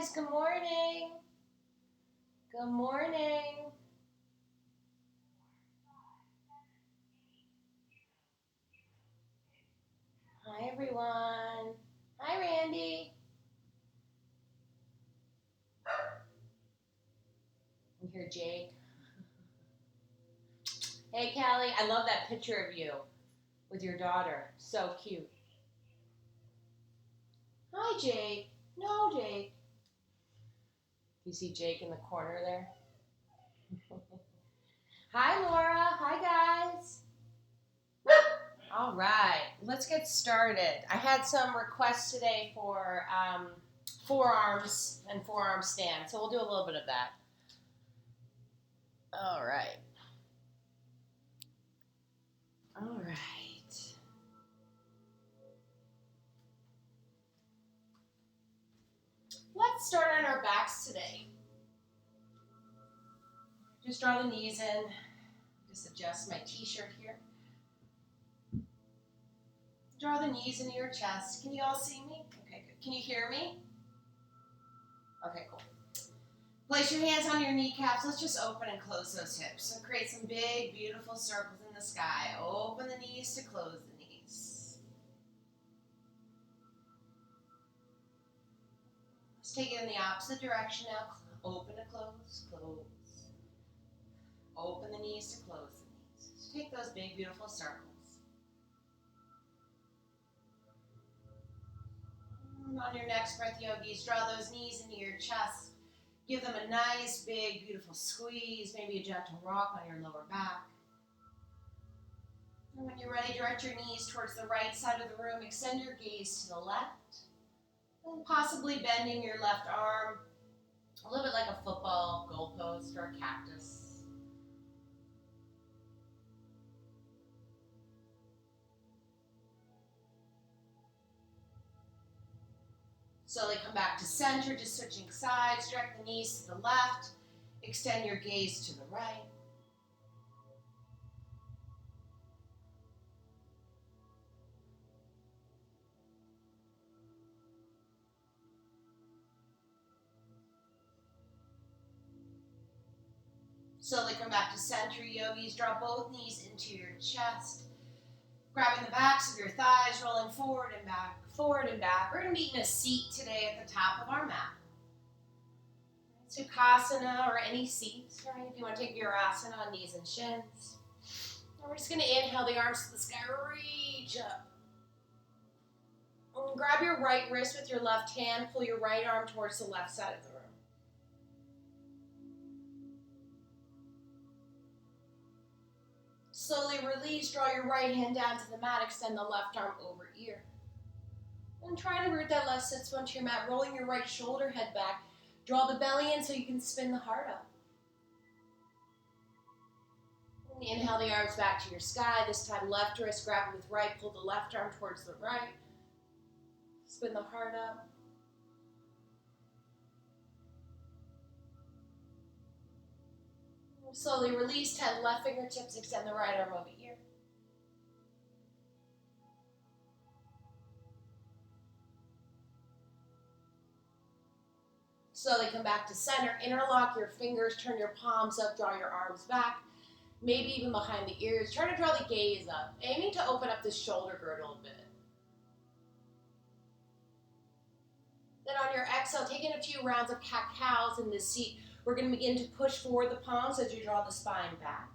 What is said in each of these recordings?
guys, good morning. Good morning. Hi, everyone. Hi, Randy. And here, Jake. Hey, Callie. I love that picture of you with your daughter. So cute. Hi, Jake. No, Jake. You see Jake in the corner there? Hi, Laura. Hi, guys. All right, let's get started. I had some requests today for forearms and forearm stand, so we'll do a little bit of that. All right. All right. Let's start on our backs today. Just draw the knees in. Just adjust my t-shirt here. Draw the knees into your chest. Can you all see me? Okay, good. Can you hear me? Okay, cool. Place your hands on your kneecaps. Let's just open and close those hips. So create some big, beautiful circles in the sky. Open the knees to close the knees. Let's take it in the opposite direction now. Open to close, close. Open the knees to close the knees. So take those big, beautiful circles. And on your next breath, yogis, draw those knees into your chest. Give them a nice, big, beautiful squeeze, maybe a gentle rock on your lower back. And when you're ready, direct your knees towards the right side of the room. Extend your gaze to the left. And possibly bending your left arm, a little bit like a football goalpost or a cactus. Slowly come back to center, just switching sides. Direct the knees to the left. Extend your gaze to the right. Slowly come back to center, yogis. Draw both knees into your chest. Grabbing the backs of your thighs, rolling forward and back, forward and back. We're going to be in a seat today at the top of our mat. Sukhasana or any seat, right? If you want to take your asana on knees and shins. And we're just going to inhale the arms to the sky, reach up. And grab your right wrist with your left hand, pull your right arm towards the left side of the room. Slowly release, draw your right hand down to the mat, extend the left arm over ear. And try to root that left sit bone to your mat, rolling your right shoulder head back. Draw the belly in so you can spin the heart up. And inhale the arms back to your sky. This time left wrist, grab it with right, pull the left arm towards the right. Spin the heart up. Slowly release, 10 left fingertips, extend the right arm over ear. Slowly come back to center, interlock your fingers, turn your palms up, draw your arms back, maybe even behind the ears. Try to draw the gaze up, aiming to open up the shoulder girdle a bit. Then on your exhale, taking a few rounds of cat-cows in this seat, we're going to begin to push forward the palms as you draw the spine back.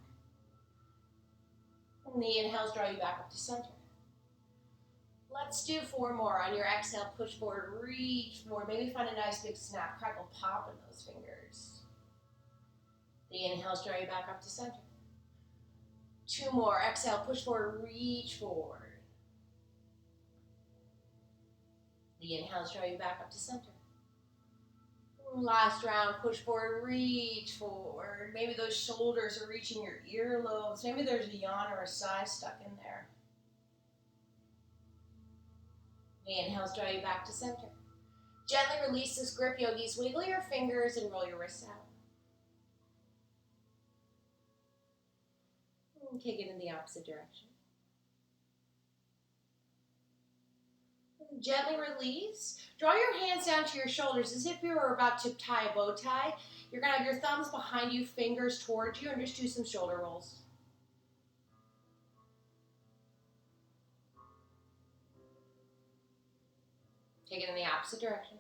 And the inhales draw you back up to center. Let's do 4 more. On your exhale, push forward, reach forward. Maybe find a nice big snap, crackle, pop in those fingers. The inhales draw you back up to center. 2 more. Exhale, push forward, reach forward. The inhales draw you back up to center. Last round, push forward, reach forward. Maybe those shoulders are reaching your earlobes. Maybe there's a yawn or a sigh stuck in there. The inhales draw you back to center. Gently release this grip, yogis. Wiggle your fingers and roll your wrists out. And take it in the opposite direction. Gently release. Draw your hands down to your shoulders as if you were about to tie a bow tie. You're going to have your thumbs behind you, fingers towards you, and just do some shoulder rolls. Take it in the opposite direction.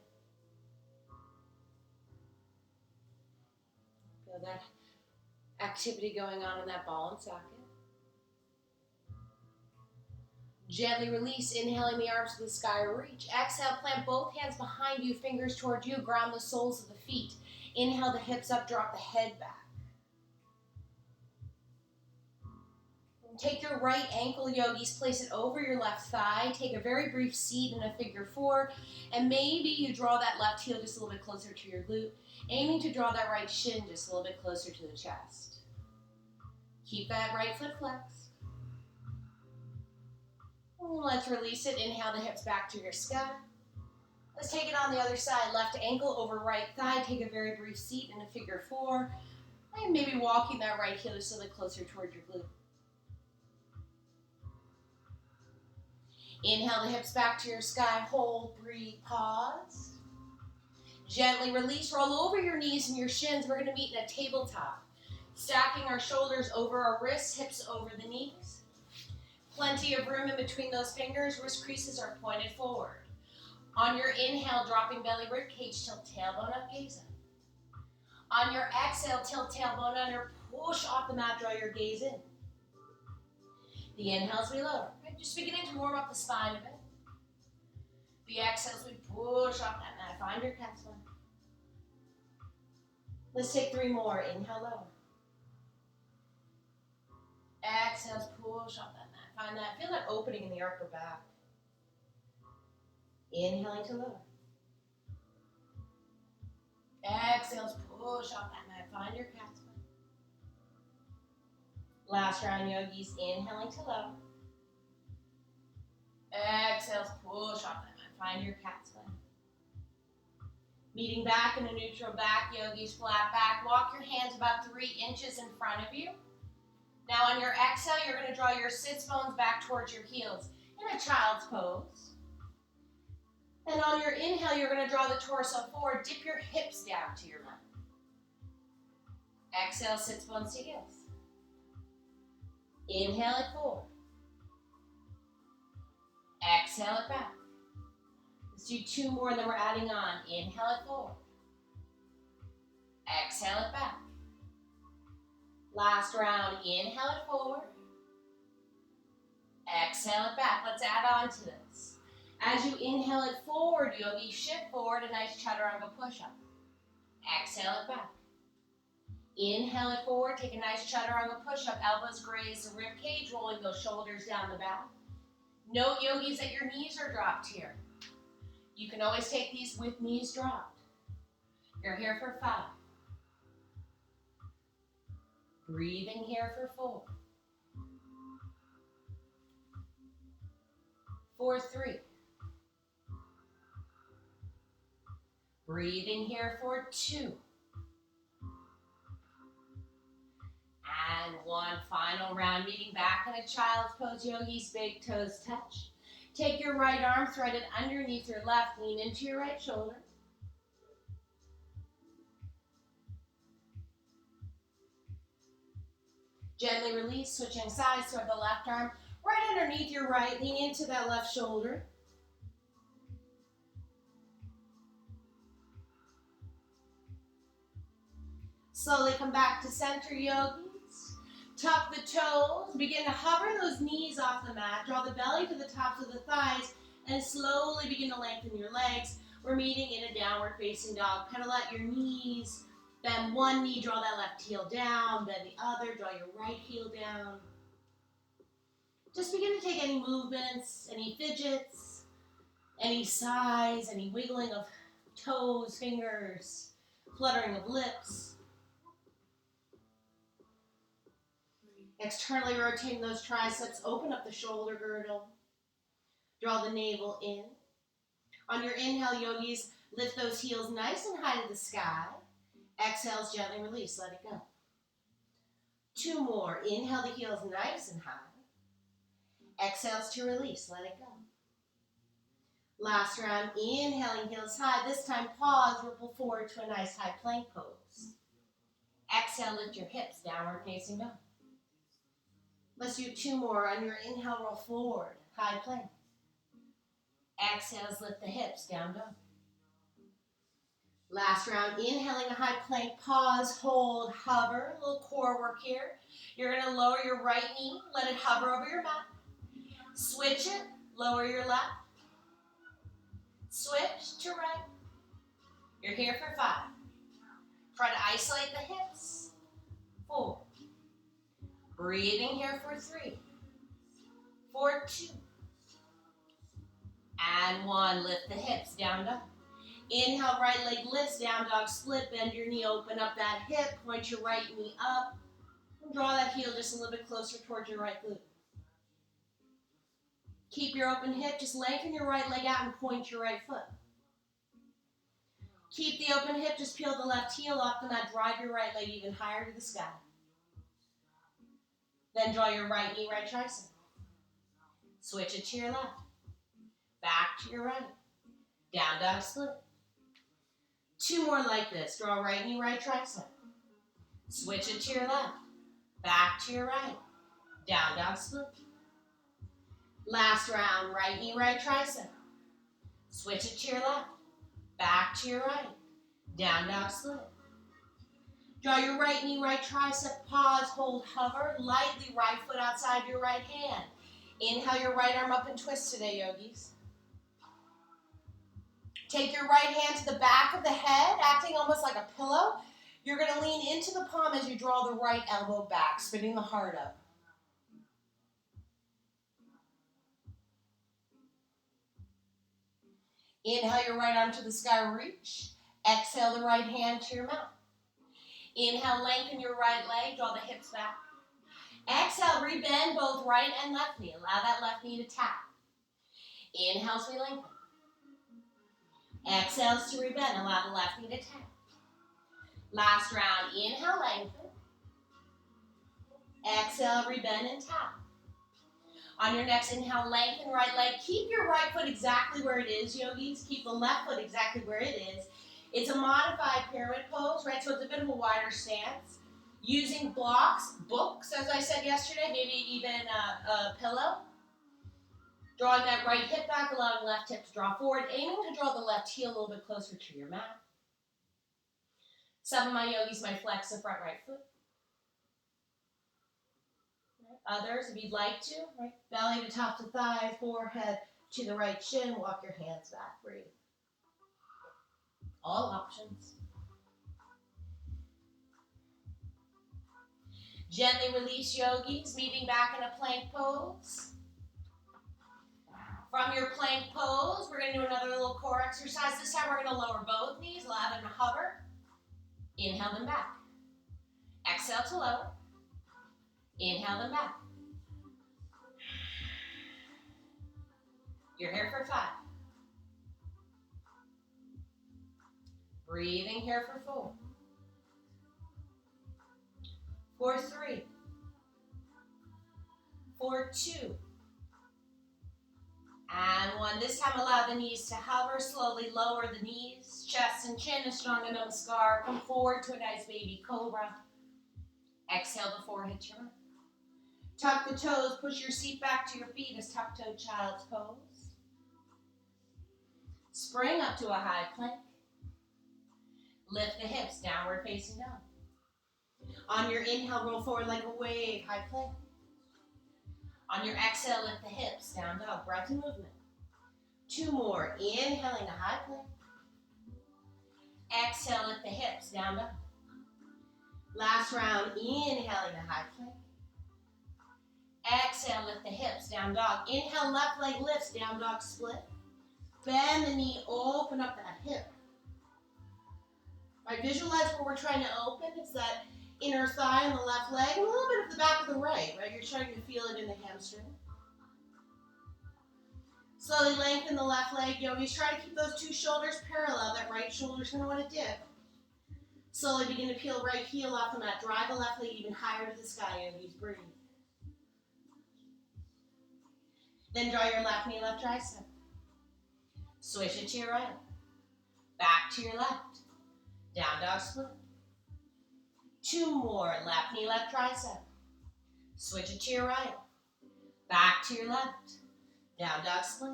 Feel that activity going on in that ball and socket. Gently release, inhaling the arms to the sky or reach. Exhale, plant both hands behind you, fingers toward you, ground the soles of the feet. Inhale the hips up, drop the head back. Take your right ankle, yogis, place it over your left thigh. Take a very brief seat in a figure four, and maybe you draw that left heel just a little bit closer to your glute, aiming to draw that right shin just a little bit closer to the chest. Keep that right foot flexed. Let's release it. Inhale the hips back to your sky. Let's take it on the other side. Left ankle over right thigh. Take a very brief seat in a figure four. And maybe walking that right heel just a little bit closer toward your glute. Inhale the hips back to your sky. Hold, breathe, pause. Gently release. Roll over your knees and your shins. We're going to meet in a tabletop. Stacking our shoulders over our wrists, hips over the knees. Plenty of room in between those fingers. Wrist creases are pointed forward. On your inhale, dropping belly, rib cage, tilt tailbone up, gaze up. On your exhale, tilt tailbone under, push off the mat, draw your gaze in. The inhales we lower. Right? Just beginning to warm up the spine a bit. The exhales we push off that mat. Find your cat spine. Let's take 3 more. Inhale, lower. Exhales, push off that mat. Find that. Feel that opening in the upper back. Inhaling to lower. Exhales, push off that mat. Find your cat spine. Last round, yogis. Inhaling to lower. Exhales, push off that mat. Find your cat spine. Meeting back in a neutral back, yogis. Flat back. Walk your hands about 3 inches in front of you. Now on your exhale, you're going to draw your sits bones back towards your heels in a child's pose. And on your inhale, you're going to draw the torso forward. Dip your hips down to your mat. Exhale, sits bones to heels. Inhale it forward. Exhale it back. Let's do 2 more, and then we're adding on. Inhale it forward. Exhale it back. Last round, inhale it forward. Exhale it back. Let's add on to this. As you inhale it forward, yogi, shift forward, a nice chaturanga push-up. Exhale it back. Inhale it forward, take a nice chaturanga push-up. Elbows graze the rib cage, rolling those shoulders down the back. Note, yogis, that your knees are dropped here. You can always take these with knees dropped. You're here for 5. Breathing here for 4. For 3. Breathing here for 2. And 1 final round, meeting back in a child's pose, yogis, big toes touch. Take your right arm, thread it underneath your left, lean into your right shoulder. Gently release, switching sides toward the left arm, right underneath your right, lean into that left shoulder. Slowly come back to center, yogis. Tuck the toes, begin to hover those knees off the mat, draw the belly to the tops of the thighs, and slowly begin to lengthen your legs. We're meeting in a downward facing dog. Pedal out your knees, bend one knee, draw that left heel down, bend the other, draw your right heel down. Just begin to take any movements, any fidgets, any sighs, any wiggling of toes, fingers, fluttering of lips. Externally rotating those triceps, open up the shoulder girdle. Draw the navel in. On your inhale, yogis, lift those heels nice and high to the sky. Exhales, gently release, let it go. 2 more. Inhale the heels nice and high. Exhales to release, let it go. Last round, inhaling heels high. This time, pause, ripple forward to a nice high plank pose. Exhale, lift your hips, downward facing dog. Let's do 2 more. On your inhale, roll forward, high plank. Exhales, lift the hips, down dog. Last round, inhaling a high plank, pause, hold, hover. A little core work here. You're going to lower your right knee, let it hover over your mat. Switch it, lower your left. Switch to right. You're here for 5. Try to isolate the hips. 4. Breathing here for 3. For 2. And 1. Lift the hips, down dog. Inhale, right leg lifts, down dog split. Bend your knee, open up that hip. Point your right knee up. And draw that heel just a little bit closer towards your right glute. Keep your open hip. Just lengthen your right leg out and point your right foot. Keep the open hip. Just peel the left heel off the mat. Drive your right leg even higher to the sky. Then draw your right knee, right tricep. Switch it to your left. Back to your right. Down dog split. 2 more like this. Draw right knee, right tricep. Switch it to your left. Back to your right. Down dog split. Last round, right knee, right tricep. Switch it to your left. Back to your right. Down dog split. Draw your right knee, right tricep. Pause, hold, hover. Lightly right foot outside your right hand. Inhale your right arm up and twist today, yogis. Take your right hand to the back of the head, acting almost like a pillow. You're going to lean into the palm as you draw the right elbow back, spinning the heart up. Inhale your right arm to the sky, reach. Exhale the right hand to your mouth. Inhale, lengthen your right leg, draw the hips back. Exhale, rebend both right and left knee. Allow that left knee to tap. Inhales, we lengthen. Exhales to rebend. Allow the left knee to tap. Last round, inhale, lengthen. Exhale, rebend and tap. On your next inhale, lengthen right leg. Keep your right foot exactly where it is, yogis. Keep the left foot exactly where it is. It's a modified pyramid pose, right? So it's a bit of a wider stance. Using blocks, books, as I said yesterday, maybe even a pillow. Drawing that right hip back, allowing left hip to draw forward, aiming to draw the left heel a little bit closer to your mat. Some of my yogis might flex the front right foot. Others, if you'd like to, right? Belly to top to thigh, forehead to the right shin, walk your hands back, breathe. All options. Gently release, yogis, meeting back in a plank pose. From your plank pose, we're going to do another little core exercise. This time we're going to lower both knees, allow them to hover. Inhale them back. Exhale to lower. Inhale them back. You're here for 5. Breathing here for 4. For 3. For 2. And 1. This time allow the knees to hover. Slowly lower the knees. Chest and chin, Ashtanga Namaskar. Come forward to a nice baby cobra. Exhale the forehead turn. Tuck the toes. Push your seat back to your feet as tuck-toed child's pose. Spring up to a high plank. Lift the hips, downward facing dog. On your inhale, roll forward like a wave, high plank. On your exhale, lift the hips, down dog, breath and movement. 2 more, inhaling a high plank. Exhale, lift the hips, down dog. Last round, inhaling a high plank. Exhale, lift the hips, down dog. Inhale, left leg lifts, down dog split. Bend the knee, open up that hip. Right, visualize where we're trying to open. It's that inner thigh on the left leg, and a little bit of the back of the right, You're starting to feel it in the hamstring. Slowly lengthen the left leg, yogis. Try to keep those 2 shoulders parallel. That right shoulder's going to want to dip. Slowly begin to peel right heel off the mat. Drive the left leg even higher to the sky, yogis. Breathe. Then draw your left knee, left tricep. Switch it to your right. Back to your left. Down dog split. 2 more. Left knee, left tricep. Switch it to your right. Back to your left. Down dog split.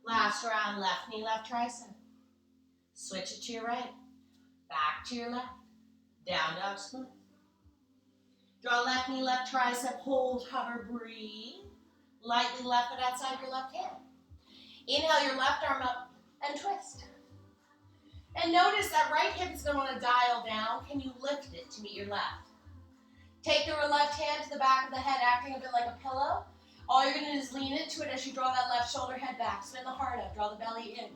Last round, left knee, left tricep. Switch it to your right. Back to your left. Down dog split. Draw left knee, left tricep. Hold, hover, breathe. Lightly left foot outside your left hand. Inhale your left arm up and twist. And notice that right hip is going to want to dial down. Can you lift it to meet your left? Take your left hand to the back of the head, acting a bit like a pillow. All you're going to do is lean into it as you draw that left shoulder head back. Spin the heart up. Draw the belly in.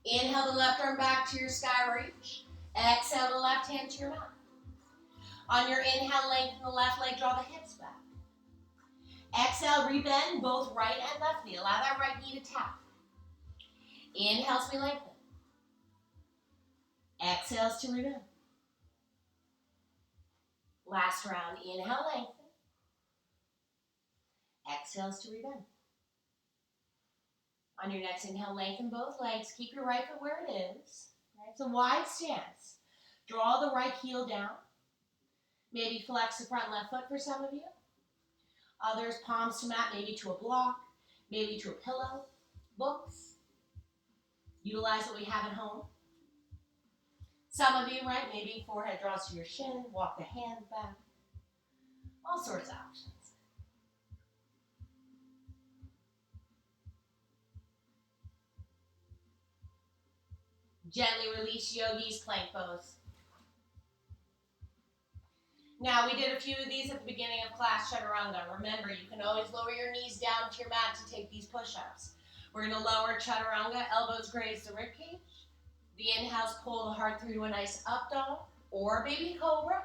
Inhale the left arm back to your sky reach. Exhale the left hand to your mat. On your inhale, lengthen the left leg, draw the hips back. Exhale, rebend both right and left knee. Allow that right knee to tap. Inhales to lengthen. Exhales to rebend. Last round, inhale, lengthen. Exhales to rebend. On your next inhale, lengthen both legs. Keep your right foot where it is. Right? It's a wide stance. Draw the right heel down. Maybe flex the front left foot for some of you. Others, palms to mat, maybe to a block, maybe to a pillow, books. Utilize what we have at home. Some of you, right, maybe forehead draws to your shin, walk the hands back. All sorts of options. Gently release yogis, plank pose. Now, we did a few of these at the beginning of class, chaturanga. Remember, you can always lower your knees down to your mat to take these push-ups. We're going to lower chaturanga, elbows graze the ribcage. The inhales pull the heart through to a nice up dog or baby cobra.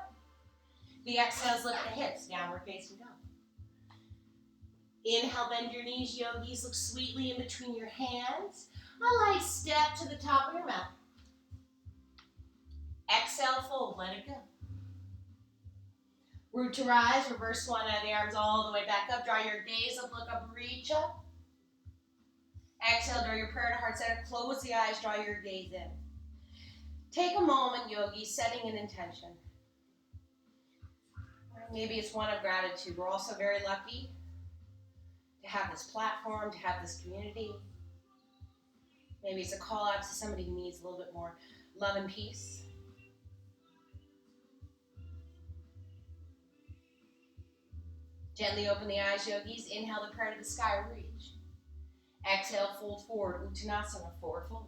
The exhales lift the hips, downward facing dog. Inhale, bend your knees, yogis. Look sweetly in between your hands. A light step to the top of your mat. Exhale, fold, let it go. Root to rise, reverse swan out of the arms all the way back up. Draw your gaze up, look up, reach up. Exhale, draw your prayer to heart center. Close the eyes, draw your gaze in. Take a moment, yogi, setting an intention. Maybe it's one of gratitude. We're also very lucky to have this platform, to have this community. Maybe it's a call out to somebody who needs a little bit more love and peace. Gently open the eyes, yogis. Inhale the prayer to the sky, reach. Exhale, fold forward, Uttanasana, forward fold.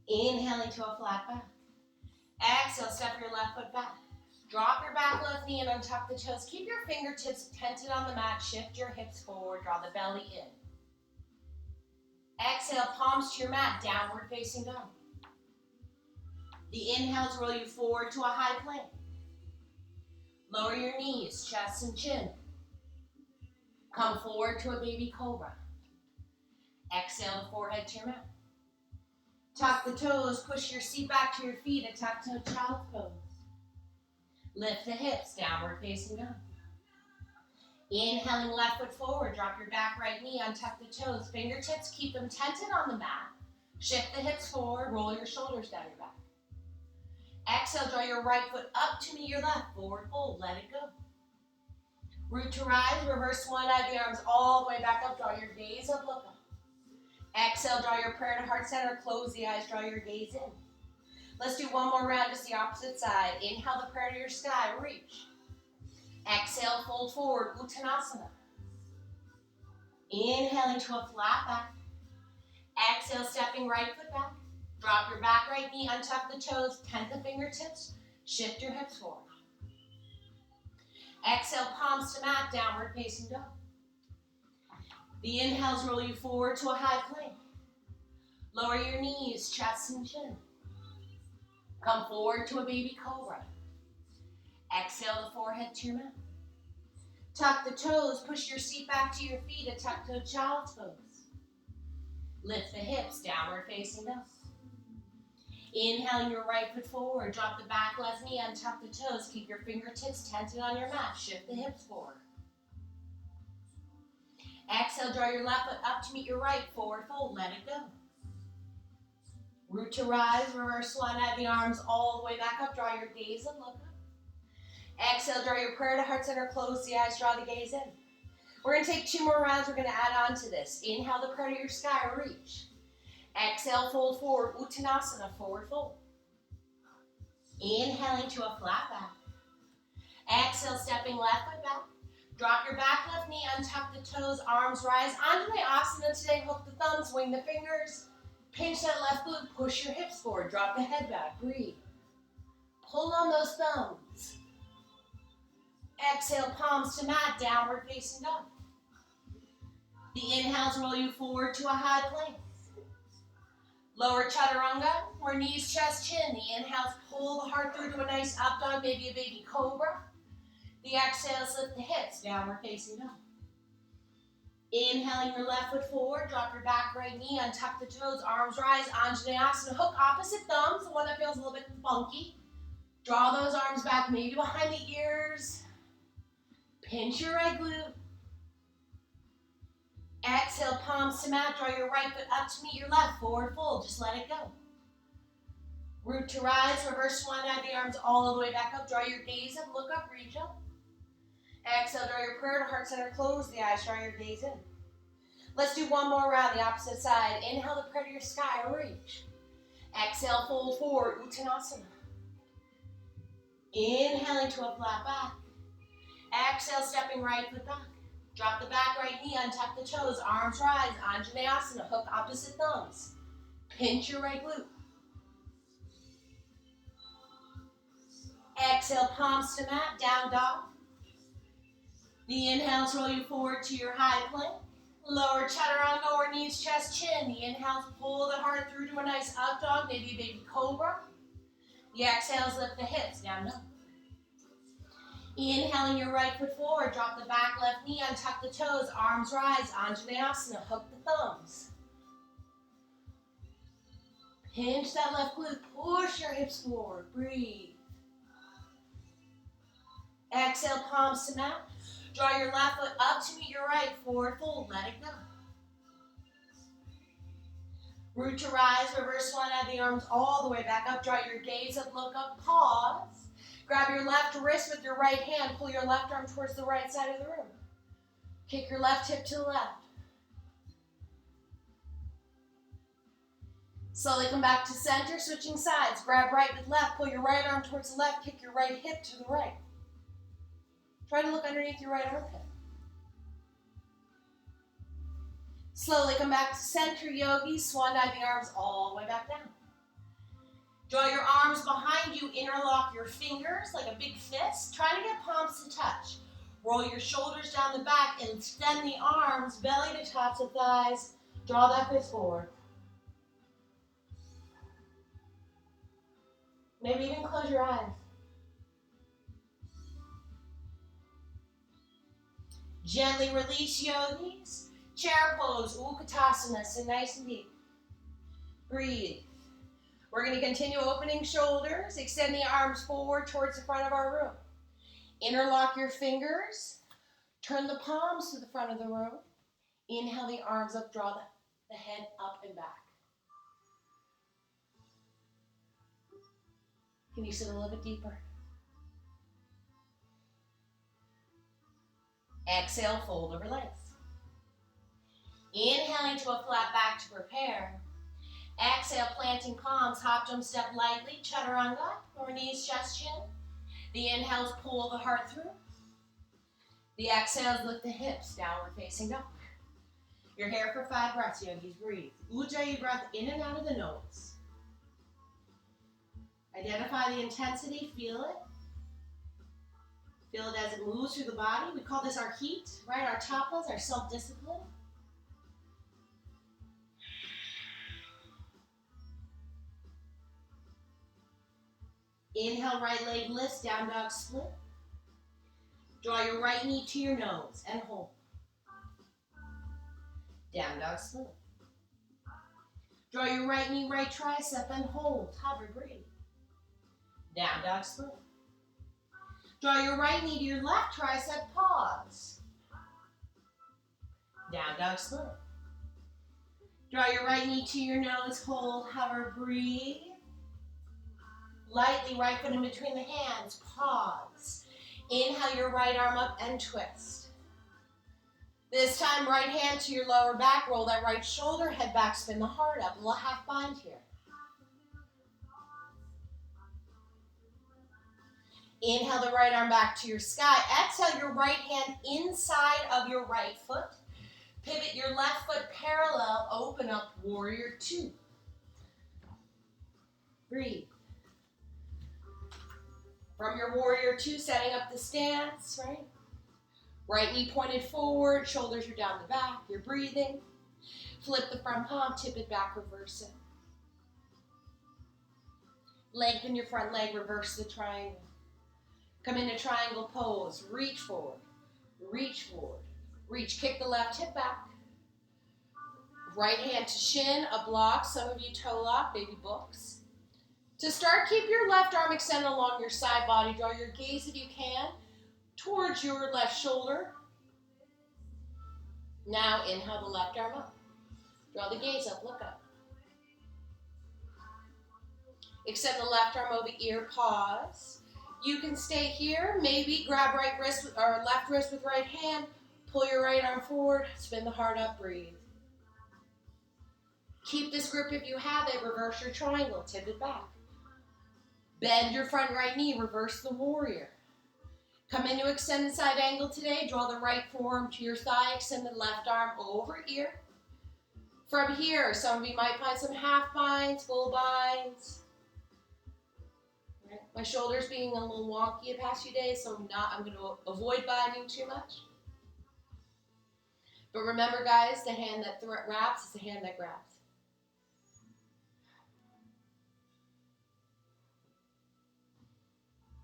Inhaling to a flat back. Exhale, step your left foot back. Drop your back left knee and untuck the toes. Keep your fingertips tented on the mat. Shift your hips forward, draw the belly in. Exhale, palms to your mat, downward facing dog. The inhales roll you forward to a high plank. Lower your knees, chest and chin. Come forward to a baby cobra. Exhale the forehead to your mat. Tuck the toes, push your seat back to your feet and tuck to child's pose. Lift the hips, downward facing dog. Inhaling left foot forward, drop your back right knee, untuck the toes. Fingertips, keep them tented on the mat. Shift the hips forward, roll your shoulders down your back. Exhale, draw your right foot up to meet your left. Forward fold, let it go. Root to rise, reverse swan dive the arms all the way back up. Draw your gaze up, look up. Exhale, draw your prayer to heart center. Close the eyes, draw your gaze in. Let's do one more round, just the opposite side. Inhale the prayer to your sky, reach. Exhale, fold forward, Uttanasana. Inhaling to a flat back. Exhale, stepping right foot back. Drop your back right knee, untuck the toes, tent the fingertips, shift your hips forward. Exhale, palms to mat, downward facing dog. The inhales roll you forward to a high plank. Lower your knees, chest and chin. Come forward to a baby cobra. Exhale the forehead to your mat. Tuck the toes, push your seat back to your feet, a tuck to child's pose. Lift the hips, downward facing dog. Inhaling your right foot forward, drop the back left knee, untuck the toes, keep your fingertips tented on your mat, shift the hips forward. Exhale, draw your left foot up to meet your right, forward fold, let it go. Root to rise, reverse swan, add the arms all the way back up, draw your gaze and look up. Exhale, draw your prayer to heart center, close the eyes, draw the gaze in. We're going to take 2 more rounds, we're going to add on to this. Inhale the prayer to your sky, reach. Exhale, fold forward, Uttanasana, forward fold. Inhaling to a flat back. Exhale, stepping left foot back. Drop your back left knee, untuck the toes, arms rise. Anjaneyasana today, hook the thumbs, wing the fingers. Pinch that left glute, push your hips forward, drop the head back, breathe. Pull on those thumbs. Exhale, palms to mat, downward facing dog. The inhales roll you forward to a high plank. Lower chaturanga, or knees, chest, chin. The inhales pull the heart through to a nice up dog, maybe a baby cobra. The exhales lift the hips, downward facing dog. Inhaling your left foot forward, drop your back right knee, untuck the toes, arms rise, Anjaneyasana. Hook opposite thumbs, the one that feels a little bit funky. Draw those arms back, maybe behind the ears. Pinch your right glute. Exhale, palms to mat, draw your right foot up to meet your left, forward fold, just let it go. Root to rise, reverse swan, add the arms all the way back up, draw your gaze up, look up, reach up. Exhale, draw your prayer to heart center, close the eyes, draw your gaze in. Let's do 1 more round, the opposite side. Inhale the prayer to your sky, reach. Exhale, fold forward, Uttanasana. Inhaling to a flat back. Exhale, stepping right foot back. Drop the back right knee, untuck the toes, arms rise, Anjaneyasana, hook opposite thumbs. Pinch your right glute. Exhale, palms to mat, down dog. The inhales roll you forward to your high plank. Lower chaturanga, or knees, chest, chin. The inhales pull the heart through to a nice up dog, maybe a baby cobra. The exhales lift the hips, down dog. Inhaling your right foot forward, drop the back left knee, untuck the toes, arms rise, Anjaneyasana, hook the thumbs. Pinch that left glute, push your hips forward, breathe. Exhale, palms to mat. Draw your left foot up to meet your right, forward fold, let it go. Root to rise, reverse swan, add the arms all the way back up, draw your gaze up, look up, pause. Grab your left wrist with your right hand, pull your left arm towards the right side of the room. Kick your left hip to the left. Slowly come back to center, switching sides. Grab right with left, pull your right arm towards the left, kick your right hip to the right. Try to look underneath your right armpit. Slowly come back to center, yogi. Swan dive the arms all the way back down. Draw your arms behind you, interlock your fingers like a big fist. Try to get palms to touch. Roll your shoulders down the back and extend the arms, belly to tops of thighs. Draw that fist forward. Maybe even close your eyes. Gently release, yogis. Chair pose, Utkatasana, sit nice and deep. Breathe. We're going to continue opening shoulders, extend the arms forward towards the front of our room. Interlock your fingers, turn the palms to the front of the room. Inhale the arms up, draw the head up and back. Can you sit a little bit deeper? Exhale, fold over legs. Inhaling to a flat back to prepare. Exhale, planting palms, hop, jump, step lightly, chaturanga, or knees, chest, chin. The inhales pull the heart through. The exhales lift the hips, downward facing dog. You're here for 5 breaths, yogis. Breathe. Ujjayi breath in and out of the nose. Identify the intensity, feel it. Feel it as it moves through the body. We call this our heat, right? Our tapas, our self-discipline. Inhale, right leg lifts, down dog split. Draw your right knee to your nose and hold. Down dog split. Draw your right knee, right tricep, and hold. Hover, breathe. Down dog split. Draw your right knee to your left tricep, pause. Down dog split. Draw your right knee to your nose, hold, hover, breathe. Lightly, right foot in between the hands, pause. Inhale your right arm up and twist. This time, right hand to your lower back, roll that right shoulder, head back, spin the heart up. A little half bind here. Inhale the right arm back to your sky. Exhale your right hand inside of your right foot. Pivot your left foot parallel, open up, warrior two. Breathe. From your warrior two, setting up the stance, right? Right knee pointed forward, shoulders are down the back, you're breathing. Flip the front palm, tip it back, reverse it. Lengthen your front leg, reverse the triangle. Come into triangle pose, reach forward, reach, kick the left hip back. Right hand to shin, a block, some of you toe lock, baby books. To start, keep your left arm extended along your side body. Draw your gaze if you can towards your left shoulder. Now inhale the left arm up. Draw the gaze up, look up. Extend the left arm over ear, pause. You can stay here, maybe grab right wrist or left wrist with right hand, pull your right arm forward, spin the heart up, breathe. Keep this grip if you have it, reverse your triangle, tip it back. Bend your front right knee, reverse the warrior. Come into extended side angle today, draw the right forearm to your thigh, extend the left arm over ear. From here, some of you might find some half binds, full binds. Right. My shoulder's being a little wonky the past few days, so I'm going to avoid binding too much. But remember, guys, the hand that wraps is the hand that grabs.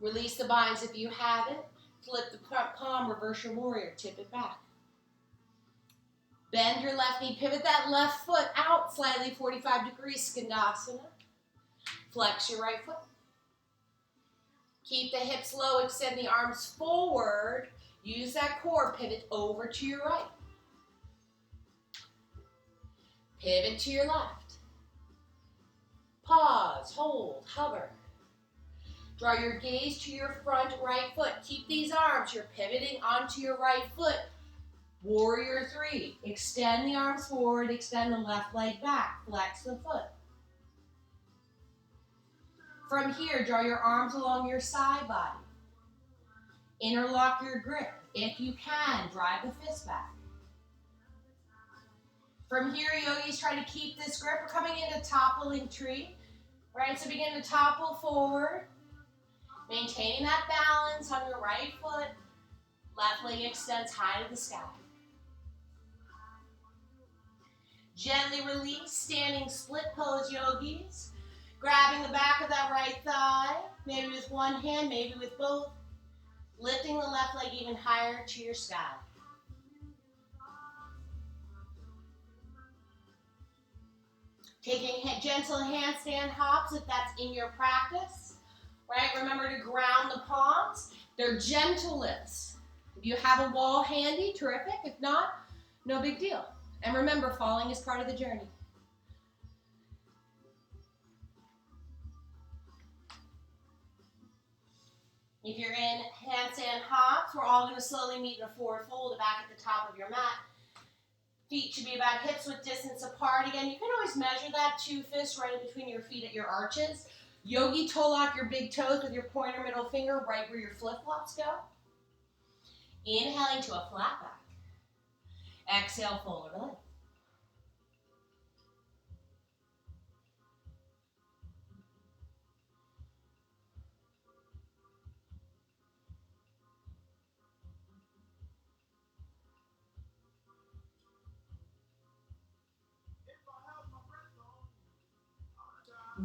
Release the binds if you have it. Flip the front palm, reverse your warrior, tip it back. Bend your left knee, pivot that left foot out slightly, 45 degrees, Skandasana. Flex your right foot. Keep the hips low, extend the arms forward. Use that core, pivot over to your right. Pivot to your left. Pause, hold, hover. Draw your gaze to your front right foot. Keep these arms. You're pivoting onto your right foot. Warrior three. Extend the arms forward. Extend the left leg back. Flex the foot. From here, draw your arms along your side body. Interlock your grip. If you can, drive the fist back. From here, yogis, try to keep this grip. We're coming into toppling tree. Right, so begin to topple forward. Maintaining that balance on your right foot. Left leg extends high to the sky. Gently release, standing split pose, yogis. Grabbing the back of that right thigh, maybe with one hand, maybe with both. Lifting the left leg even higher to your sky. Taking gentle handstand hops if that's in your practice. Right, remember to ground the palms. They're gentle lifts. If you have a wall handy, terrific. If not, no big deal. And remember, falling is part of the journey. If you're in handstand hops, we're all going to slowly meet in a forward fold back at the top of your mat. Feet should be about hips width distance apart. Again, you can always measure that 2 fists right in between your feet at your arches. Yogi toe lock your big toes with your pointer middle finger right where your flip-flops go. Inhaling to a flat back. Exhale, fold over leg.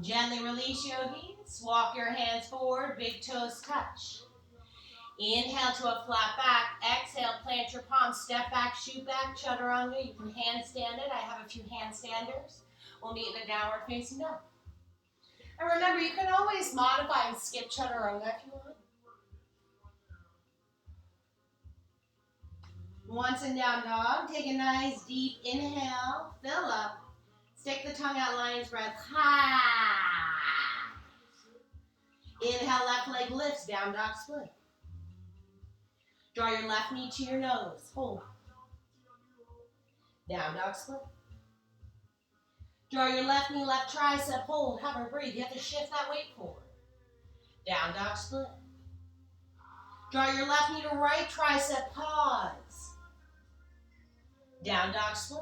Gently release, yogis. Walk your hands forward, big toes touch. Inhale to a flat back. Exhale, plant your palms, step back, shoot back, chaturanga. You can handstand it. I have a few handstanders. We'll meet in a downward facing dog. And remember, you can always modify and skip chaturanga if you want. Once in down dog, take a nice deep inhale, fill up. Stick the tongue out, lion's breath. Ha! Inhale, left leg lifts, down dog split. Draw your left knee to your nose, hold. Down dog split. Draw your left knee, left tricep, hold, hover, breathe. You have to shift that weight forward. Down dog split. Draw your left knee to right tricep, pause. Down dog split.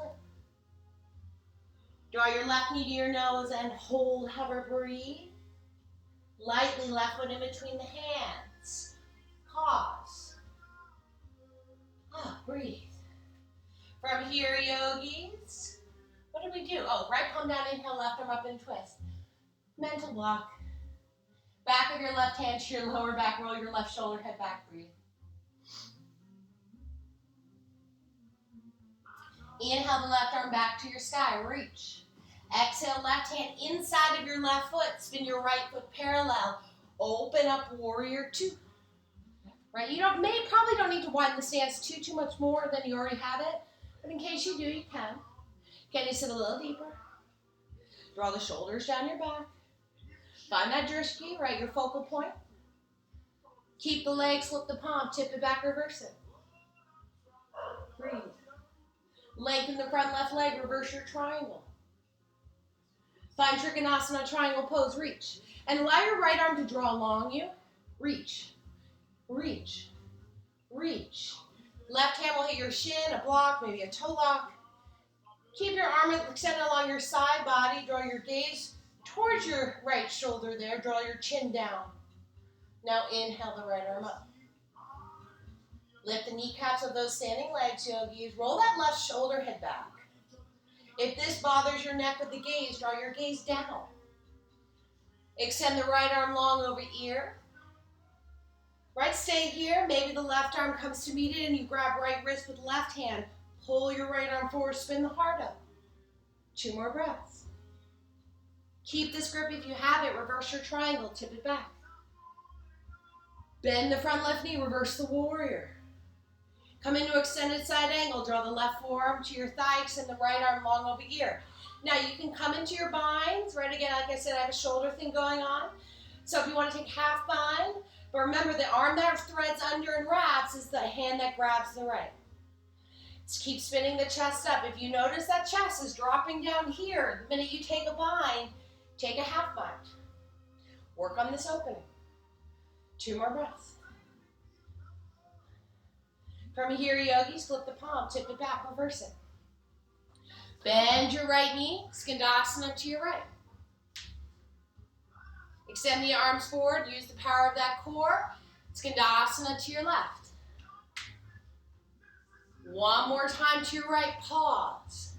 Draw your left knee to your nose and hold, hover, breathe. Lightly left foot in between the hands. Pause. Breathe. From here, yogis, what did we do? Oh, right palm down, inhale, left arm up and twist. Mental block. Back of your left hand to your lower back, roll your left shoulder, head back, breathe. Inhale the left arm back to your sky, reach. Exhale, left hand inside of your left foot, spin your right foot parallel. Open up, warrior two. Right, you probably don't need to widen the stance too much more than you already have it, but in case you do, you can. Can you sit a little deeper? Draw the shoulders down your back. Find that drishti, right, your focal point. Keep the legs, flip the palm, tip it back, reverse it. Breathe. Lengthen the front left leg, reverse your triangle. Find Trikonasana triangle pose, reach. And allow your right arm to draw along you. Reach, reach, reach. Left hand will hit your shin, a block, maybe a toe lock. Keep your arm extended along your side body. Draw your gaze towards your right shoulder there. Draw your chin down. Now inhale the right arm up. Lift the kneecaps of those standing legs, yogis. Roll that left shoulder, head back. If this bothers your neck with the gaze, draw your gaze down. Extend the right arm long over ear. Right, stay here. Maybe the left arm comes to meet it and you grab right wrist with left hand. Pull your right arm forward, spin the heart up. 2 more breaths. Keep this grip if you have it. Reverse your triangle, tip it back. Bend the front left knee, reverse the warrior. Come into extended side angle. Draw the left forearm to your thigh, extend the right arm long over ear. Now you can come into your binds, right? Again, like I said, I have a shoulder thing going on. So if you want to take half bind, but remember the arm that threads under and wraps is the hand that grabs the right. Just keep spinning the chest up. If you notice that chest is dropping down here, the minute you take a bind, take a half bind. Work on this opening. 2 more breaths. From here, yogis, flip the palm, tip it back, reverse it. Bend your right knee, skandasana to your right. Extend the arms forward, use the power of that core. Skandasana to your left. 1 more time to your right, pause.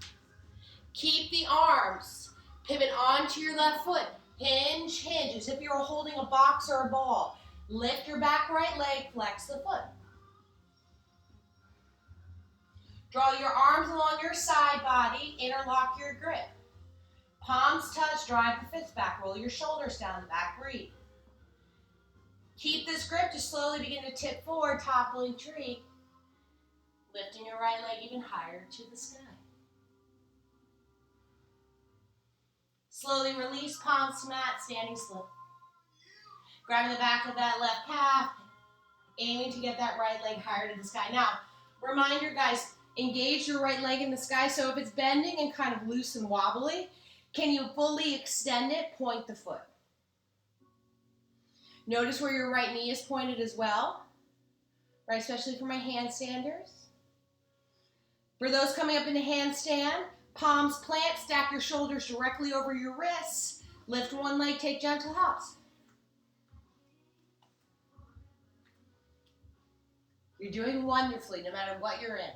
Keep the arms, pivot onto your left foot. Hinge, hinge, as if you were holding a box or a ball. Lift your back right leg, flex the foot. Draw your arms along your side body, interlock your grip. Palms touch, drive the fists back, roll your shoulders down the back, breathe. Keep this grip, just slowly begin to tip forward, toppling tree. Lifting your right leg even higher to the sky. Slowly release, palms to mat, standing slip. Grabbing the back of that left calf, aiming to get that right leg higher to the sky. Now, reminder guys, engage your right leg in the sky, so if it's bending and kind of loose and wobbly, can you fully extend it? Point the foot. Notice where your right knee is pointed as well, right? Especially for my handstanders. For those coming up into handstand, palms plant, stack your shoulders directly over your wrists. Lift one leg, take gentle hops. You're doing wonderfully no matter what you're in.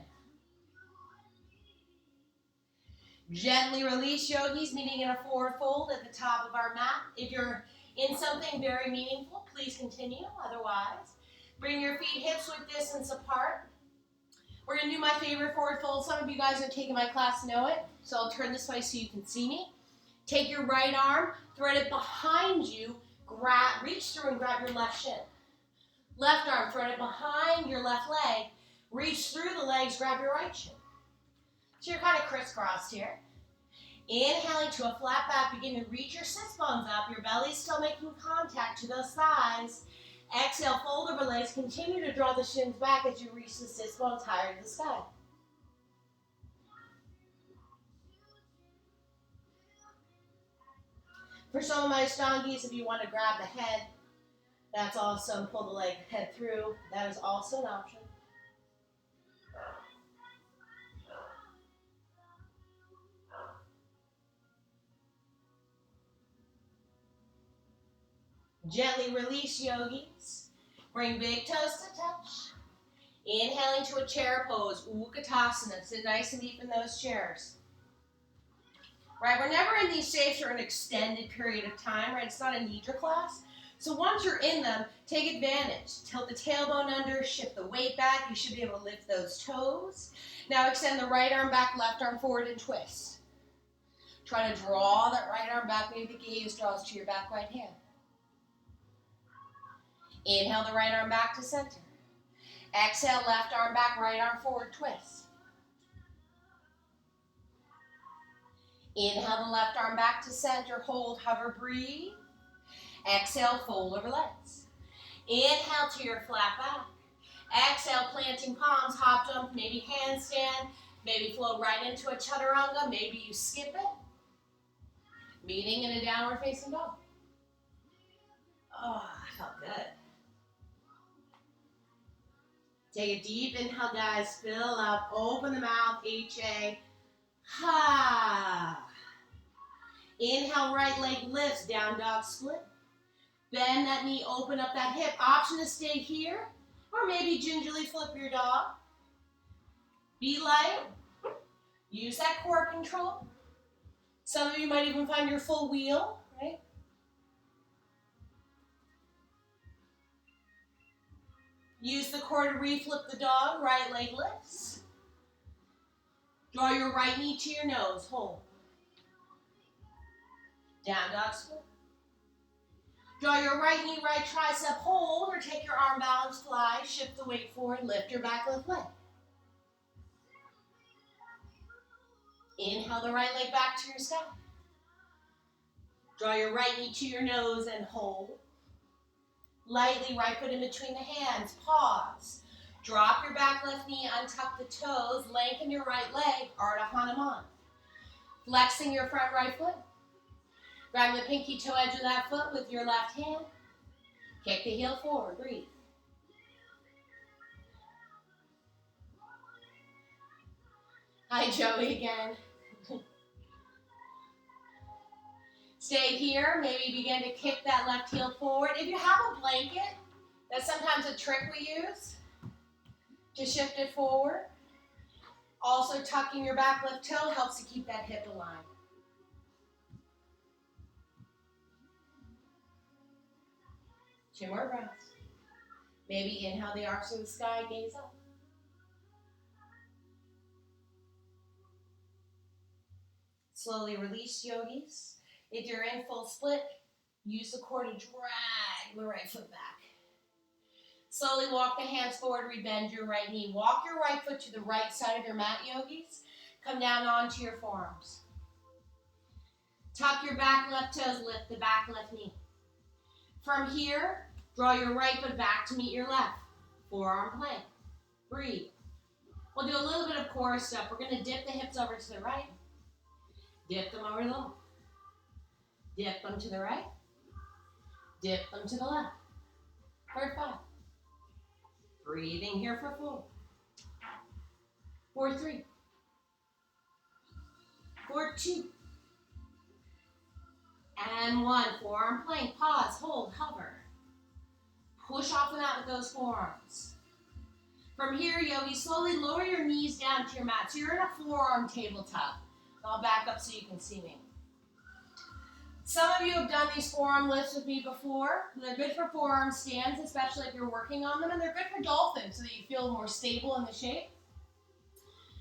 Gently release, yogis, meeting in a forward fold at the top of our mat. If you're in something very meaningful, please continue. Otherwise, bring your feet hips width distance apart. We're going to do my favorite forward fold. Some of you guys who have taken my class know it, so I'll turn this way so you can see me. Take your right arm, thread it behind you, reach through and grab your left shin. Left arm, thread it behind your left leg, reach through the legs, grab your right shin. So you're kind of crisscrossed here. Inhaling to a flat back, begin to reach your sits bones up, your belly's still making contact to those thighs. Exhale, fold over legs, continue to draw the shins back as you reach the sits bones higher to the sky. For some of my Ashtangis, if you want to grab the head, that's awesome. Pull the leg head through. That is also an option. Gently release, yogis. Bring big toes to touch. Inhaling to a chair pose, Utkatasana. Sit nice and deep in those chairs. Right, we're never in these shapes for an extended period of time, right? It's not a nidra class. So once you're in them, take advantage. Tilt the tailbone under, shift the weight back. You should be able to lift those toes. Now extend the right arm back, left arm forward and twist. Try to draw that right arm back. Maybe the gaze draws to your back right hand. Inhale the right arm back to center. Exhale, left arm back, right arm forward, twist. Inhale the left arm back to center, hold, hover, breathe. Exhale, fold over legs. Inhale to your flat back. Exhale, planting palms, hop jump, maybe handstand, maybe flow right into a chaturanga, maybe you skip it. Meeting in a downward facing dog. Oh, I felt good. Take a deep inhale, guys. Fill up, open the mouth, HA. Ha. Inhale, right leg lifts, down dog split. Bend that knee, open up that hip. Option to stay here, or maybe gingerly flip your dog. Be light. Use that core control. Some of you might even find your full wheel, right? Use the core to reflip the dog, right leg lifts. Draw your right knee to your nose, hold. Down dog split. Draw your right knee, right tricep, hold, or take your arm balance, fly, shift the weight forward, lift your back left leg. Inhale the right leg back to your sky. Draw your right knee to your nose and hold. Lightly, right foot in between the hands, pause. Drop your back left knee, untuck the toes, lengthen your right leg, Ardha Hanuman. Flexing your front right foot. Grab the pinky toe edge of that foot with your left hand. Kick the heel forward, breathe. Hi, Joey again. Stay here, maybe begin to kick that left heel forward. If you have a blanket, that's sometimes a trick we use to shift it forward. Also, tucking your back left toe helps to keep that hip aligned. Two more breaths. Maybe inhale the arcs of the sky, gaze up. Slowly release, yogis. If you're in full split, use the core to drag the right foot back. Slowly walk the hands forward, rebend your right knee. Walk your right foot to the right side of your mat, yogis. Come down onto your forearms. Tuck your back left toes, lift the back left knee. From here, draw your right foot back to meet your left. Forearm plank. Breathe. We'll do a little bit of core stuff. We're going to dip the hips over to the right. Dip them over the left. Dip them to the right. Dip them to the left. For 5. Breathing here for 4. For 3. For 2. And 1. Forearm plank. Pause. Hold. Hover. Push off the mat with those forearms. From here, yogi, slowly lower your knees down to your mat. So you're in a forearm tabletop. I'll back up so you can see me. Some of you have done these forearm lifts with me before. They're good for forearm stands, especially if you're working on them, and they're good for dolphins so that you feel more stable in the shape.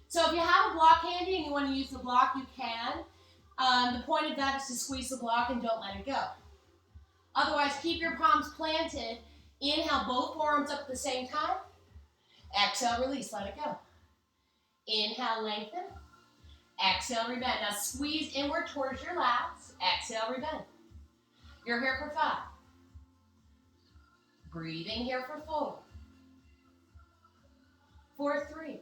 So if you have a block handy and you want to use the block, you can. The point of that is to squeeze the block and don't let it go. Otherwise, keep your palms planted. Inhale, both forearms up at the same time. Exhale, release, let it go. Inhale, lengthen. Exhale, rebend. Now squeeze inward towards your lats. Exhale, rebend. You're here for 5. Breathing here for 4. For 3.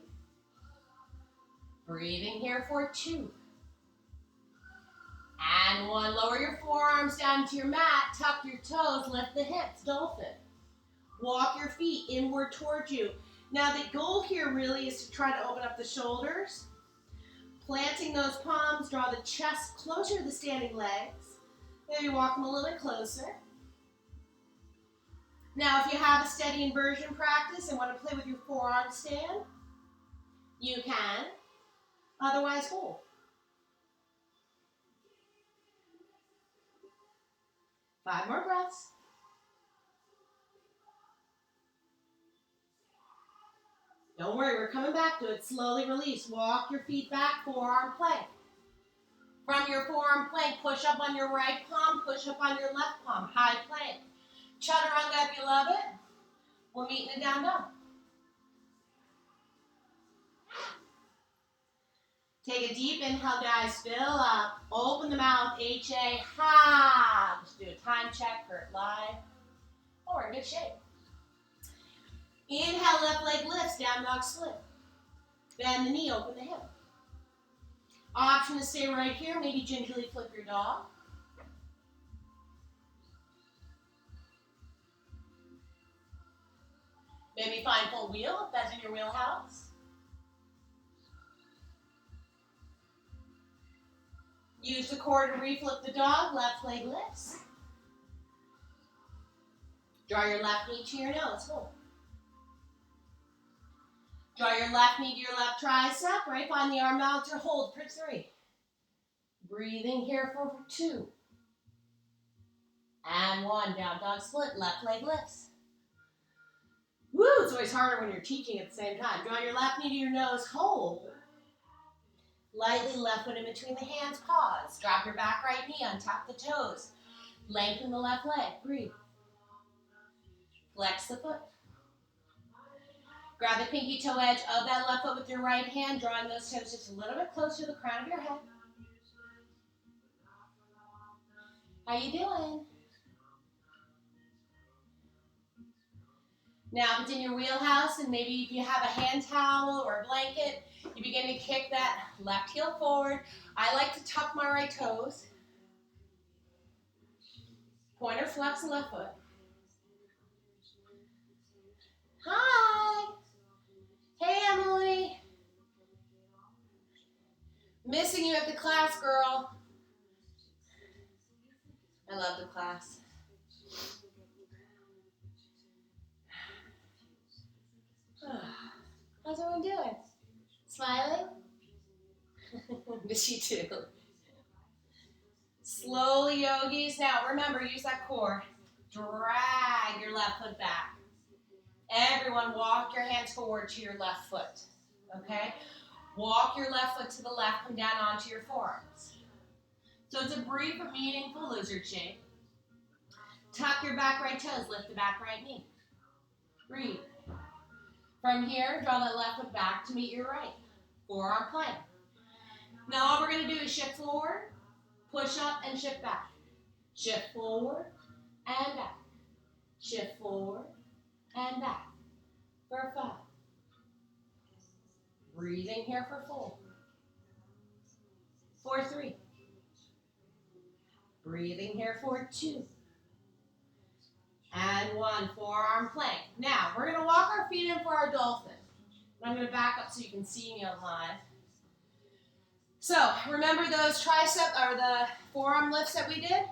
Breathing here for 2. And 1. Lower your forearms down to your mat. Tuck your toes. Lift the hips. Dolphin. Walk your feet inward towards you. Now the goal here really is to try to open up the shoulders. Planting those palms, draw the chest closer to the standing legs. Maybe walk them a little bit closer. Now if you have a steady inversion practice and want to play with your forearm stand, you can. Otherwise, hold. Five more breaths. Don't worry, we're coming back to it. Slowly release. Walk your feet back, forearm plank. From your forearm plank, push up on your right palm, push up on your left palm. High plank. Chaturanga if you love it. We'll meet in a down dog. Take a deep inhale, guys. Fill up. Open the mouth. HA. Ha. Just do a time check. Hurt live. Oh, we're in good shape. Inhale, left leg lifts, down dog split. Bend the knee, open the hip. Option to stay right here, maybe gingerly flip your dog. Maybe find full wheel if that's in your wheelhouse. Use the core to reflip the dog, left leg lifts. Draw your left knee to your nose, hold. Draw your left knee to your left tricep, right? Find the arm mounter, hold for 3. Breathing here for 2. And 1, down dog split, left leg lifts. Woo, it's always harder when you're teaching at the same time. Draw your left knee to your nose, hold. Lightly left foot in between the hands, pause. Drop your back right knee, untap the toes. Lengthen the left leg, breathe. Flex the foot. Grab the pinky toe edge of that left foot with your right hand, drawing those toes just a little bit closer to the crown of your head. How you doing? Now, if it's in your wheelhouse and maybe if you have a hand towel or a blanket, you begin to kick that left heel forward. I like to tuck my right toes. Pointer flex the left foot. Hi. Hey, Emily. Missing you at the class, girl. I love the class. How's everyone doing? Smiling? Miss you too. Slowly, yogis. Now, remember, use that core. Drag your left foot back. Everyone, walk your hands forward to your left foot. Okay? Walk your left foot to the left. Come down onto your forearms. So it's a brief but meaningful lizard shape. Tuck your back right toes. Lift the back right knee. Breathe. From here, draw that left foot back to meet your right. Forearm plank. Now all we're going to do is shift forward, push up, and shift back. Shift forward and back. Shift forward and back. For 5. Breathing here for 4. For 3. Breathing here for 2. And 1, forearm plank. Now, we're going to walk our feet in for our dolphin. I'm going to back up so you can see me on live. So, remember those tricep or the forearm lifts that we did?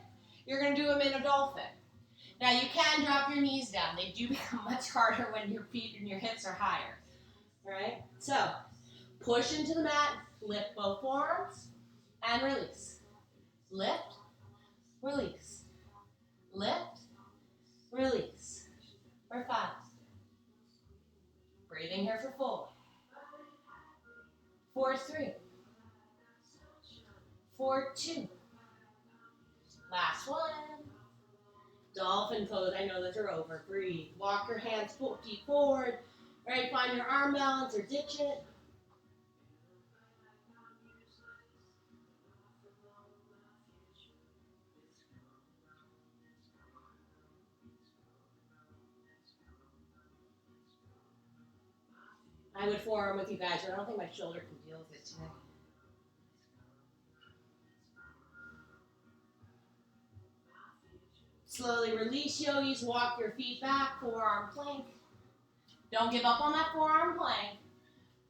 You're going to do them in a dolphin. Now, you can drop your knees down. They do become much harder when your feet and your hips are higher. All right? So, push into the mat, lift both forearms, and release. Lift, release. Lift, release. For 5. Breathing here for 4. For 3. for 2. Last one. Dolphin pose. I know those are over. Breathe. Walk your hands, feet forward. Right, find your arm balance or ditch it. I would forearm with you guys, but I don't think my shoulder can deal with it today. Slowly release, yogis. Walk your feet back, forearm plank. Don't give up on that forearm plank.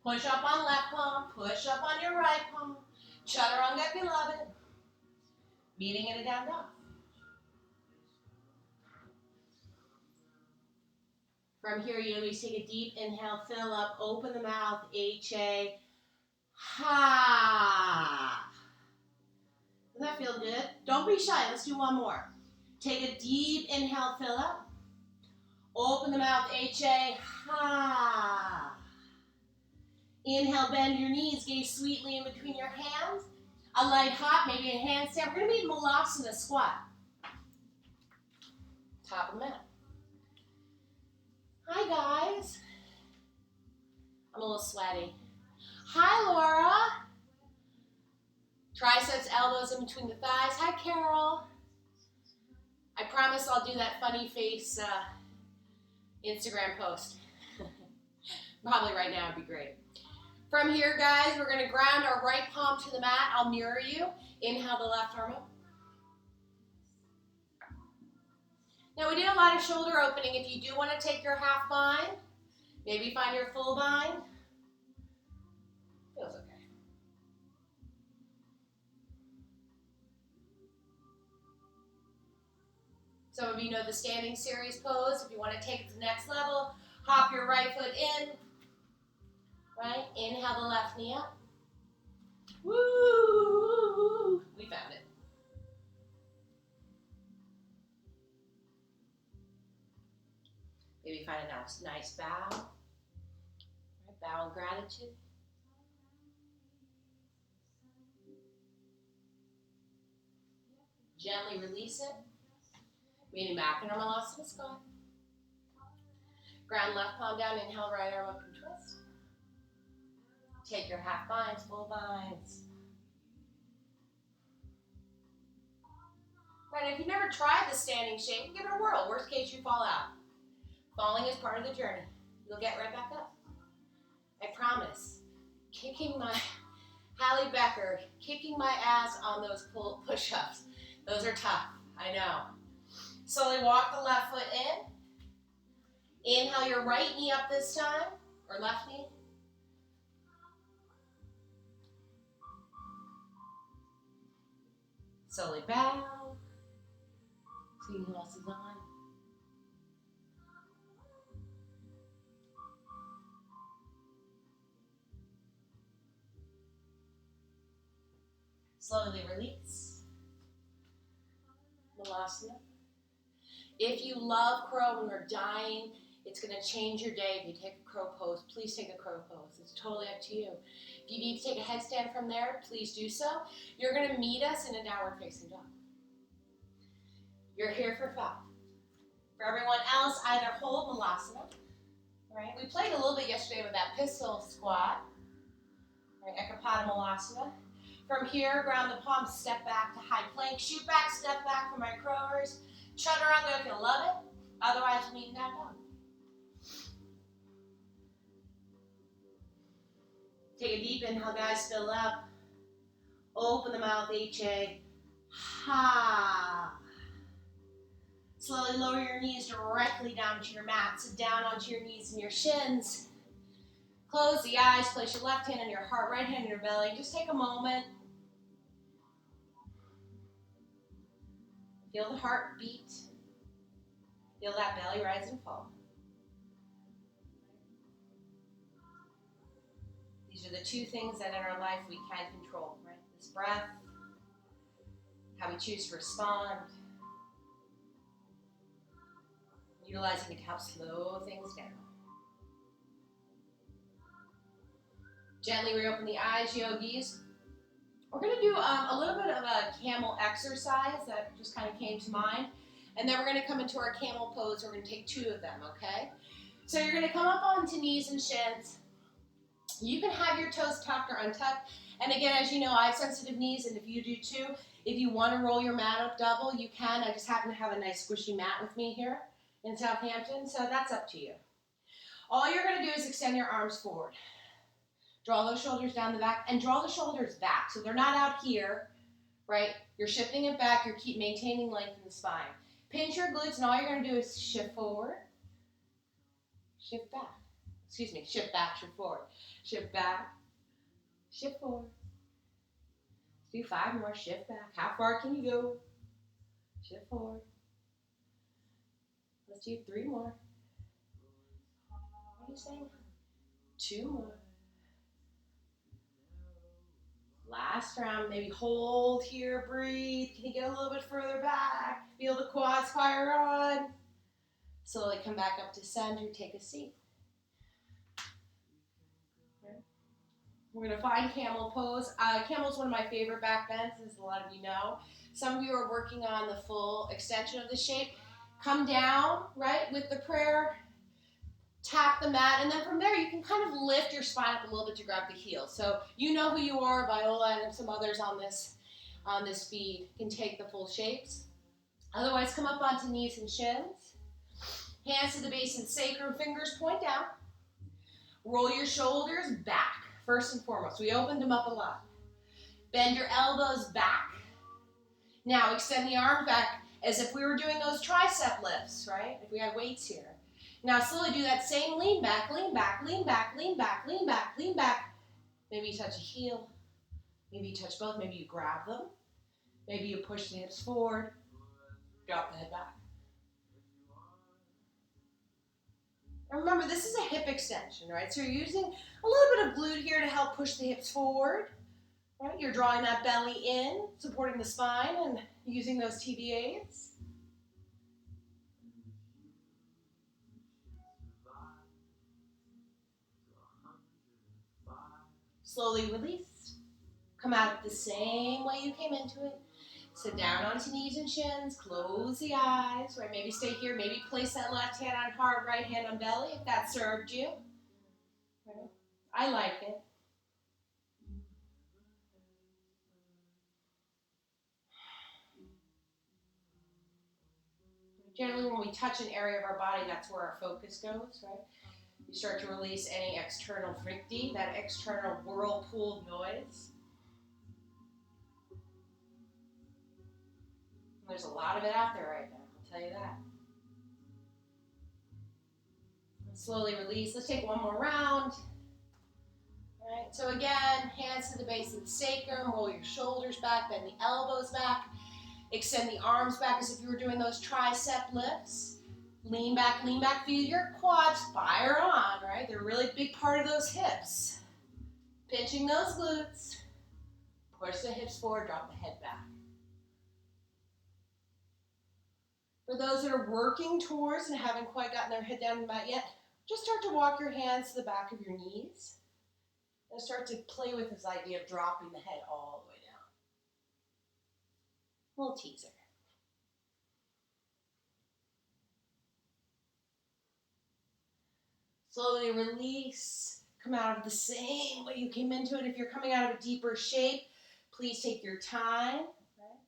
Push up on left palm, push up on your right palm. Chaturanga, beloved. Meeting in a down dog. From here, yogis, take a deep inhale, fill up, open the mouth, HA. Ha! Doesn't that feel good? Don't be shy. Let's do one more. Take a deep inhale, fill up. Open the mouth, HA. Ha! Inhale, bend your knees, gaze sweetly in between your hands. A light hop, maybe a handstand. We're going to be Malasana squat. Top of the mat. Hi, guys. I'm a little sweaty. Hi, Laura. Triceps, elbows in between the thighs. Hi, Carol. I promise I'll do that funny face Instagram post. Probably right now would be great. From here, guys, we're going to ground our right palm to the mat. I'll mirror you. Inhale the left arm up. Now, we did a lot of shoulder opening. If you do want to take your half bind, maybe find your full bind. Feels okay. Some of you know the standing series pose. If you want to take it to the next level, hop your right foot in. Right? Inhale the left knee up. Woo! We found it. Maybe find a nice bow. Right? Bow in gratitude. Gently release it. Meaning back in our Malasana squat. Ground left palm down, inhale, right arm up and twist. Take your half binds, full binds. Right, if you've never tried the standing shape, give it a whirl. Worst case, you fall out. Falling is part of the journey. You'll get right back up. I promise. Halle Becker, kicking my ass on those push-ups. Those are tough, I know. Slowly walk the left foot in. Inhale your right knee up this time, or left knee. Slowly bow. See who else is on. Slowly release. Malasana. If you love crow when we're dying, it's going to change your day if you take a crow pose. Please take a crow pose. It's totally up to you. If you need to take a headstand from there, please do so. You're going to meet us in a downward facing dog. You're here for 5. For everyone else, either hold Malasana. Right? We played a little bit yesterday with that pistol squat. Right? Ekapada Malasana. From here, ground the palms, step back to high plank. Shoot back, step back for my crowers. Chaturanga if you love it. Otherwise, we'll meet in down dog. Take a deep inhale, guys. Fill up. Open the mouth, HA. Ha. Slowly lower your knees directly down to your mat. So down onto your knees and your shins. Close the eyes. Place your left hand on your heart, right hand on your belly. Just take a moment. Feel the heart beat. Feel that belly rise and fall. These are the 2 things that in our life we can control, right? This breath, how we choose to respond, utilizing it to help slow things down. Gently reopen the eyes, yogis. We're going to do a little bit of a camel exercise that just kind of came to mind. And then we're going to come into our camel pose. We're going to take 2 of them, okay? So you're going to come up onto knees and shins. You can have your toes tucked or untucked. And again, as you know, I have sensitive knees, and if you do too, if you want to roll your mat up double, you can. I just happen to have a nice squishy mat with me here in Southampton, so that's up to you. All you're going to do is extend your arms forward. Draw those shoulders down the back, and draw the shoulders back. So they're not out here, right? You're shifting it back. You're keep maintaining length in the spine. Pinch your glutes, and all you're going to do is shift forward, shift back. Excuse me, shift back, shift forward. Shift back, shift forward. Let's do 5 more, shift back. How far can you go? Shift forward. Let's do 3 more. What are you saying? 2 more. Last round, maybe hold here, breathe. Can you get a little bit further back? Feel the quads fire on. Slowly come back up to center, take a seat. We're going to find camel pose. Camel is one of my favorite back bends, as a lot of you know. Some of you are working on the full extension of the shape. Come down, right, with the prayer. Tap the mat, and then from there you can kind of lift your spine up a little bit to grab the heels. So you know who you are, Viola and some others on this feed can take the full shapes. Otherwise, come up onto knees and shins. Hands to the base of the sacrum, fingers point down. Roll your shoulders back, first and foremost. We opened them up a lot. Bend your elbows back. Now extend the arm back as if we were doing those tricep lifts, right? If we had weights here. Now slowly do that same lean back, lean back, lean back, lean back, lean back, lean back. Maybe you touch a heel. Maybe you touch both. Maybe you grab them. Maybe you push the hips forward. Drop the head back. And remember, this is a hip extension, right? So you're using a little bit of glute here to help push the hips forward. Right? You're drawing that belly in, supporting the spine, and using those TBAs. Slowly release. Come out the same way you came into it. Sit down onto knees and shins. Close the eyes. Right? Maybe stay here. Maybe place that left hand on heart, right hand on belly if that served you. Right? I like it. Generally, when we touch an area of our body, that's where our focus goes, right? You start to release any external fricti, that external whirlpool noise. And there's a lot of it out there right now, I'll tell you that. And slowly release. Let's take one more round. All right, so again, hands to the base of the sacrum, roll your shoulders back, bend the elbows back, extend the arms back as if you were doing those tricep lifts. Lean back, feel your quads fire on, right? They're a really big part of those hips. Pinching those glutes. Push the hips forward, drop the head back. For those that are working towards and haven't quite gotten their head down the mat yet, just start to walk your hands to the back of your knees and start to play with this idea of dropping the head all the way down. A little teaser. Slowly release. Come out of the same way you came into it. If you're coming out of a deeper shape, please take your time. Right?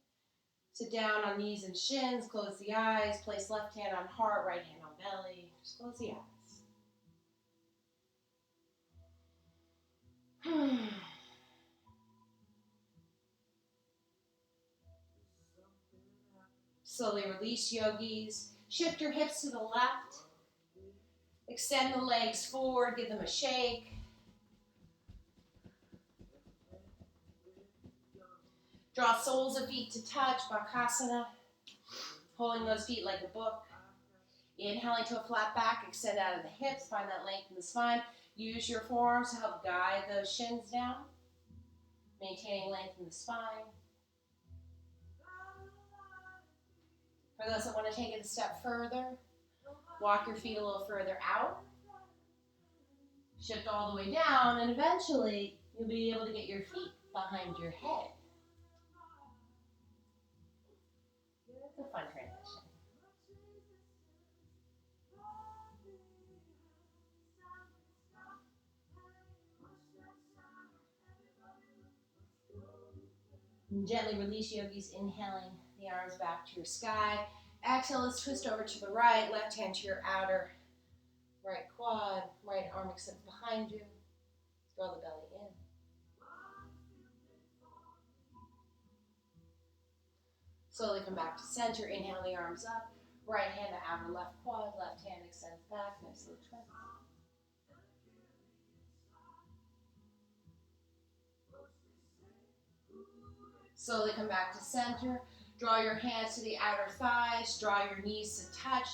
Sit down on knees and shins. Close the eyes. Place left hand on heart, right hand on belly. Just close the eyes. Slowly release, yogis. Shift your hips to the left. Extend the legs forward, give them a shake. Draw soles of feet to touch, Bakasana. Holding those feet like a book. Inhaling to a flat back, extend out of the hips, find that length in the spine. Use your forearms to help guide those shins down. Maintaining length in the spine. For those that want to take it a step further, walk your feet a little further out. Shift all the way down, and eventually you'll be able to get your feet behind your head. It's a fun transition. And gently release, yogis, inhaling the arms back to your sky. Exhale, let's twist over to the right, left hand to your outer right quad, right arm extends behind you. Draw the belly in. Slowly come back to center, inhale the arms up, right hand to outer left quad, left hand extends back, nice little twist. Slowly come back to center. Draw your hands to the outer thighs. Draw your knees to touch.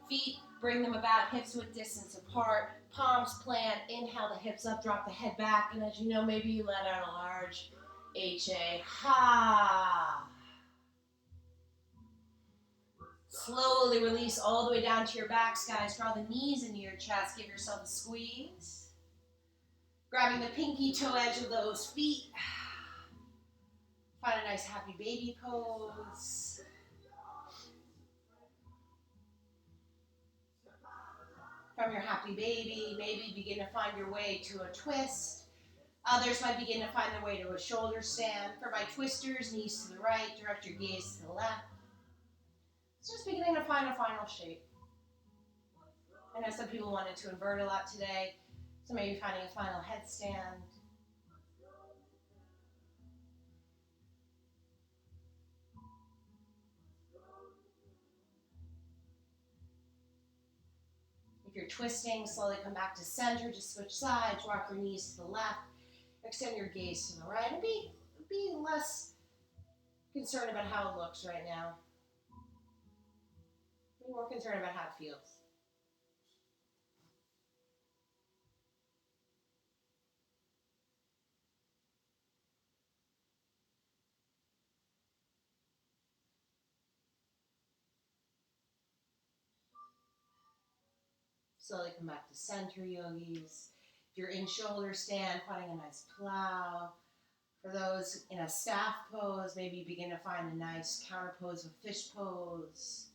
Feet, bring them about hips width distance apart. Palms plant. Inhale the hips up. Drop the head back. And as you know, maybe you let out a large HA. Ha. Slowly release all the way down to your backs, guys. Draw the knees into your chest. Give yourself a squeeze. Grabbing the pinky toe edge of those feet. Find a nice happy baby pose. From your happy baby, maybe begin to find your way to a twist. Others might begin to find their way to a shoulder stand. For my twisters, knees to the right, direct your gaze to the left. It's just beginning to find a final shape. I know some people wanted to invert a lot today, so maybe finding a final headstand. If you're twisting, slowly come back to center, just switch sides, rock your knees to the left, extend your gaze to the right, and be less concerned about how it looks right now. Be more concerned about how it feels. Slowly come back to center, yogis. If you're in shoulder stand, finding a nice plow. For those in a staff pose, maybe begin to find a nice counter pose of fish pose.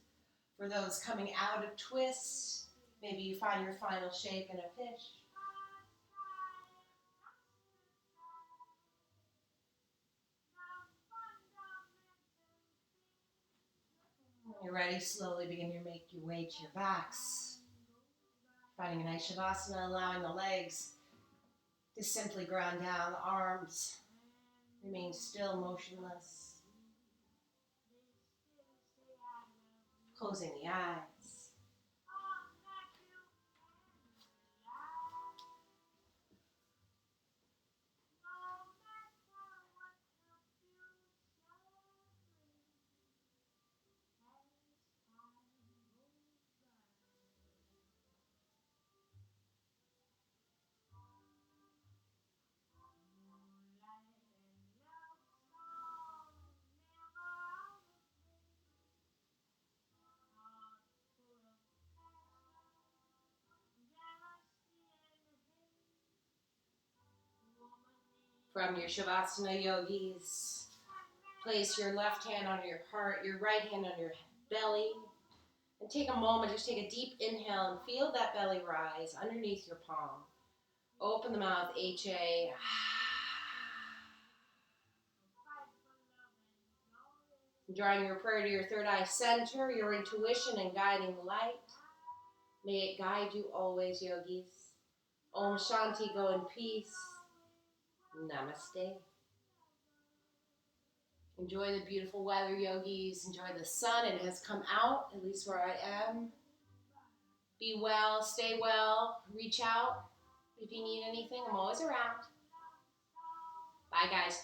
For those coming out of twist, maybe you find your final shape in a fish. When you're ready, slowly begin to make your way to your backs. Finding a nice shavasana, allowing the legs to simply ground down, the arms remain still, motionless. Closing the eyes. From your Shavasana, yogis, place your left hand on your heart, your right hand on your belly, and take a moment, just take a deep inhale and feel that belly rise underneath your palm. Open the mouth, HA. Drawing your prayer to your third eye center, your intuition and guiding light. May it guide you always, yogis. Om Shanti, go in peace. Namaste. Enjoy the beautiful weather, yogis. Enjoy the sun. It has come out, at least where I am. Be well, stay well, reach out if you need anything. I'm always around. Bye, guys.